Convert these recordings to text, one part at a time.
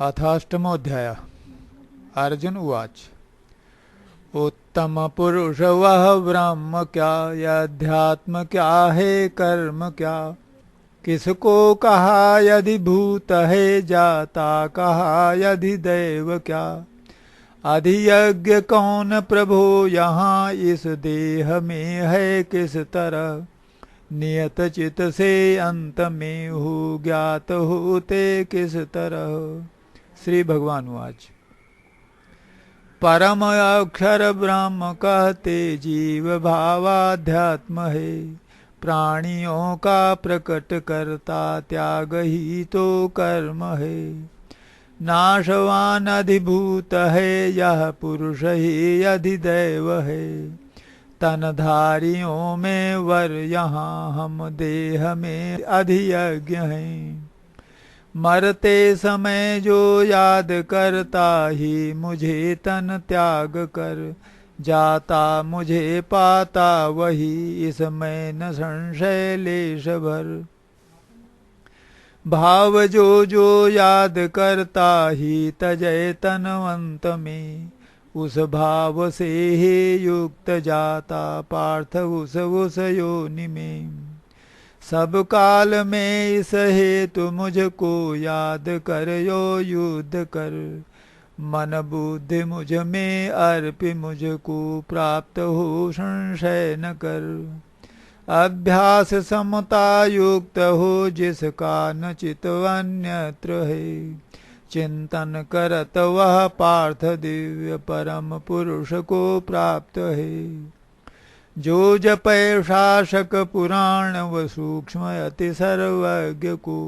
अथाष्टमोऽध्याय। अर्जुन उवाच। उत्तम पुरुष वह ब्रह्म क्या, यध्यात्म क्या है कर्म क्या। किसको कहा यदि भूत है जाता, कहा यदि दैव क्या। अधियज्ञ कौन प्रभो यहाँ इस देह में है किस तरह। नियत चित से अंत में हो ज्ञात होते किस तरह। श्री भगवान वाच। परम अक्षर ब्रह्म कहते जीव भावाध्यात्म है। प्राणियों का प्रकट करता त्याग ही तो कर्म है। नाशवान अधिभूत है यह पुरुष ही अधिदैव है। तनधारियों में वर यहाँ हम देह में अधियज्ञ हैं। मरते समय जो याद करता ही मुझे तन त्याग कर। जाता मुझे पाता वही इसमें न संशय लेश भर। भाव जो याद करता ही तजय तनवंत में। उस भाव से ही युक्त जाता पार्थ उस योनि में। सब काल में इस हेतु मुझको याद कर यो युद्ध कर। मन बुद्धि मुझ में अर्पि मुझको प्राप्त हो संशय न कर। अभ्यास समता युक्त हो जिसका न चित अन्यत्र है। चिंतन करत वह पार्थ दिव्य परम पुरुष को प्राप्त है। जो जपै शासक पुराण व सूक्ष्म अति सर्वज्ञ को।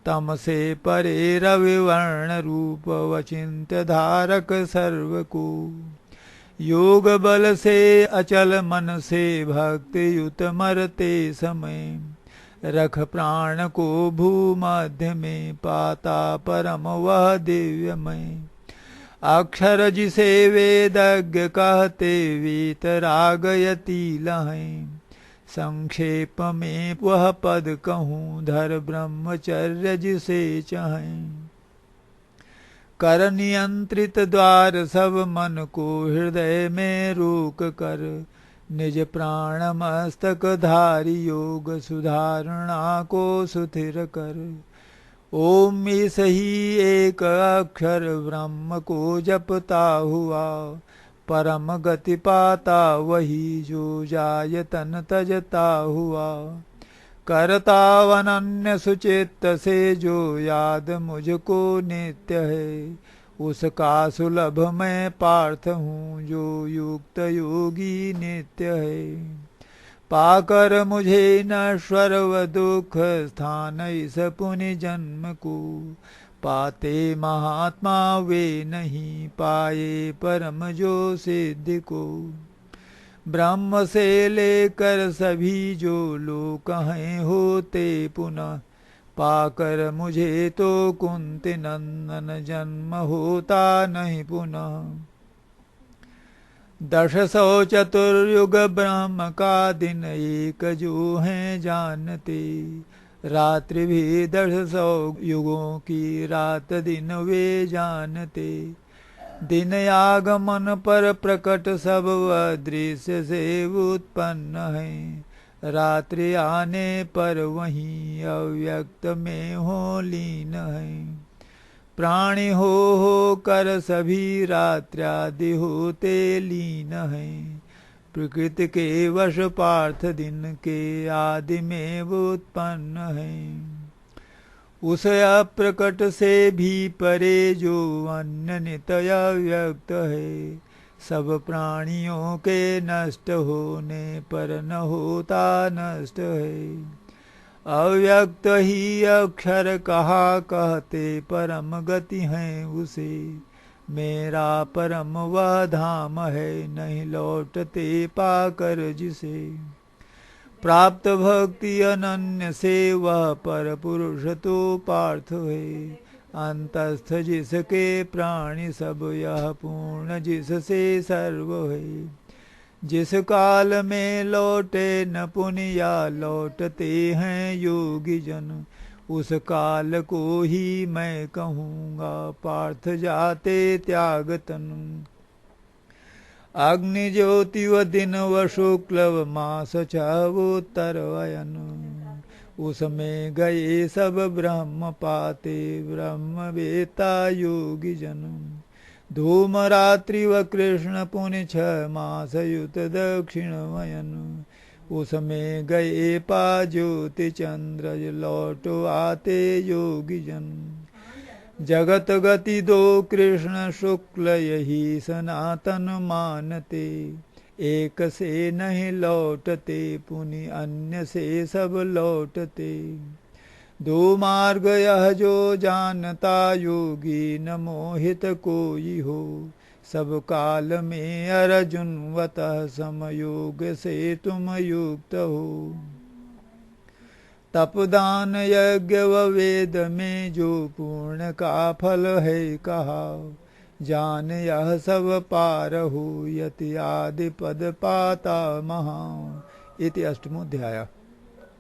तम से परे रविवर्ण रूप वचिंत्य धारक सर्व को। योग बल से अचल मन से भक्ति युत मरते समय। रख प्राण को भूमध्य में पाता परम वह दिव्यमय। अक्षर जिसे वेदज्ञ कहते वीतरागयति लहें। संक्षेप में वह पद कहूँ धर ब्रह्मचर्य जिसे चाहें। कर नियंत्रित द्वार सब मन को हृदय में रोक कर। निज प्राण मस्तक धारी योग सुधारणा को सुथिर कर। ओम इस ही एक अक्षर ब्रह्म को जपता हुआ। परम गति पाता वही जो जाय तन तजता हुआ। करता अनन्य सुचित्त से जो याद मुझको नित्य है। उसका सुलभ मैं पार्थ हूँ जो युक्त योगी नित्य है। पाकर मुझे नश्वर व दुख स्थान इस पुण्य जन्म को। पाते महात्मा वे नहीं पाए परम जो सिद्धि को। ब्रह्म से लेकर सभी जो लोक हैं होते पुनः। पाकर मुझे तो कुंती नंदन जन्म होता नहीं पुनः। 1000 चतुर्युग ब्रह्म का दिन एक जो है जानते। रात्रि भी 1000 युगों की रात दिन वे जानते। दिन आगमन पर प्रकट सब दृश्य से उत्पन्न है। रात्रि आने पर वहीं अव्यक्त में हो लीन है। प्राणी हो कर सभी रात्र्यादि होते लीन हैं। प्रकृति के वश पार्थ दिन के आदि में उत्पन्न है। उस अप्रकट से भी परे जो अन्य नित्य व्यक्त है। सब प्राणियों के नष्ट होने पर न होता नष्ट है। अव्यक्त ही अक्षर कहा कहते परम गति है उसे। मेरा परम वह धाम है नहीं लौटते पाकर जिसे। प्राप्त भक्ति अनन्य से वह पर पुरुष तो पार्थ है। अंतस्थ जिसके प्राणी सब यह पूर्ण जिससे सर्व है। जिस काल में लौटे न पुनिया लौटते हैं योगी जन। उस काल को ही मैं कहूँगा, पार्थ जाते त्याग तनु। अग्नि ज्योति व दिन व शुक्ल व मास छवोत्तर वयन, उसमें गए सब ब्रह्म पाते, ब्रह्म वेता योगी जन। धूम रात्रि व कृष्ण पुण्य 6 मास युत दक्षिण वयन, उसमें गए पा ज्योति चंद्र, लौटो आते योगी जन। जगत गति 2 कृष्ण शुक्ल यही सनातन मानते, एक से नहीं लौटते पुनि अन्य से सब लौटते। 2 मार्ग यह जो जानता योगी, न मोहित कोई हो। सब काल में अर्जुनवतः समयोग से तुम युक्त हो। तपदान यज्ञ व वेद में जो पूर्ण का फल है कहा, जान यह सब पार हो यति आदि पद पाता महा। इति अष्टमोऽध्यायः।